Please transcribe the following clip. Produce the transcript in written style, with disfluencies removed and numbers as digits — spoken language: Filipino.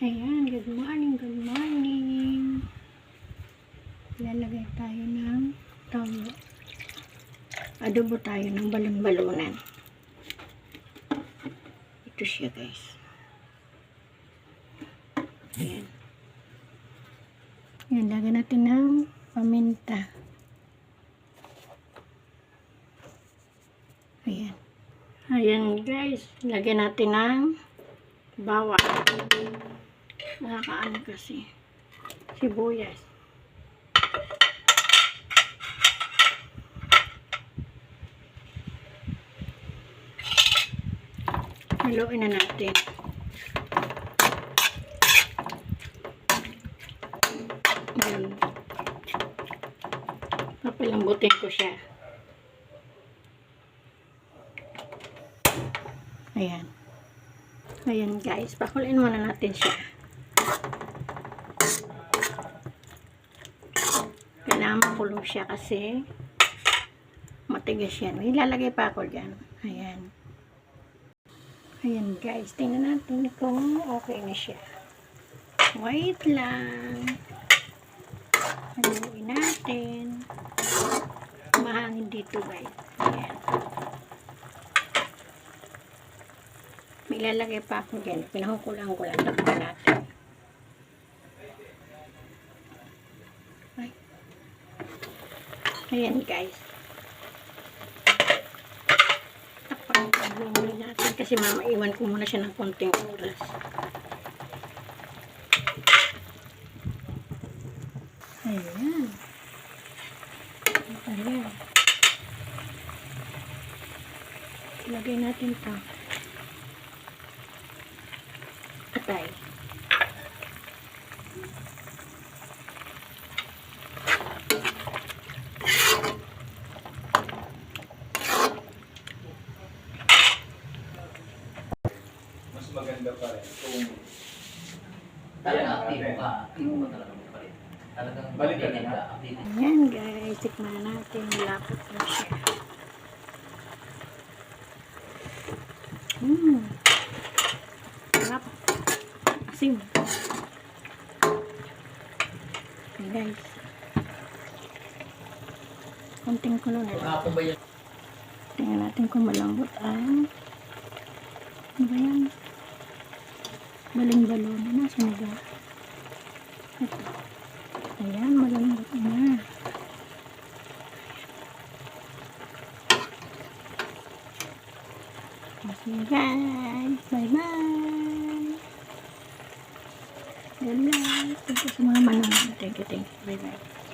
Ayan, good morning, good morning. Lalagay tayo ng toyo. Adobo tayo ng balon-balunan. Ito siya, guys. Ayan. Ayan, lagyan natin ng paminta. Ayan. Ayan, guys. Lagyan natin ng bawang. Nakakaano kasi. Sibuyas. Haluin na natin. Ayan. Papalambutin ko siya. Ayan. Ayan, guys. Pakuluin muna natin siya. Kailangan makulo siya kasi matigas yan. Ilalagay pa ako dyan. Ayan. Ayan, guys. Tingnan natin kung okay na siya. Wait lang. Haluin natin. Mahangin dito, guys. Ayan. May ilalagay pa ako dyan. Pinahukulang ko lang. Tapos natin. Ay. Ayan, guys. Tapos natin kasi mamaiwan ko muna siya ng konting oras. Ayan. Ayan. Ilagay natin ito. Atay. Mas maganda pa rin kung talagang active ka, active mo talaga mo pa rin. Talagang Balikan updated na. ka, updated. Ayan, guys. Tikman natin. Lapot na siya. Sarap. Asim. Ayan, guys. Konting kulo na lang. Ako ba yan? Tingnan natin kung malambot ang ano ba yan? Baling-balon. Nasaan na ba? Ito. Ayan, malambot na. Okay, guys. Bye-bye. God bless. Thank you sa mga manonood. Thank you. Bye-bye.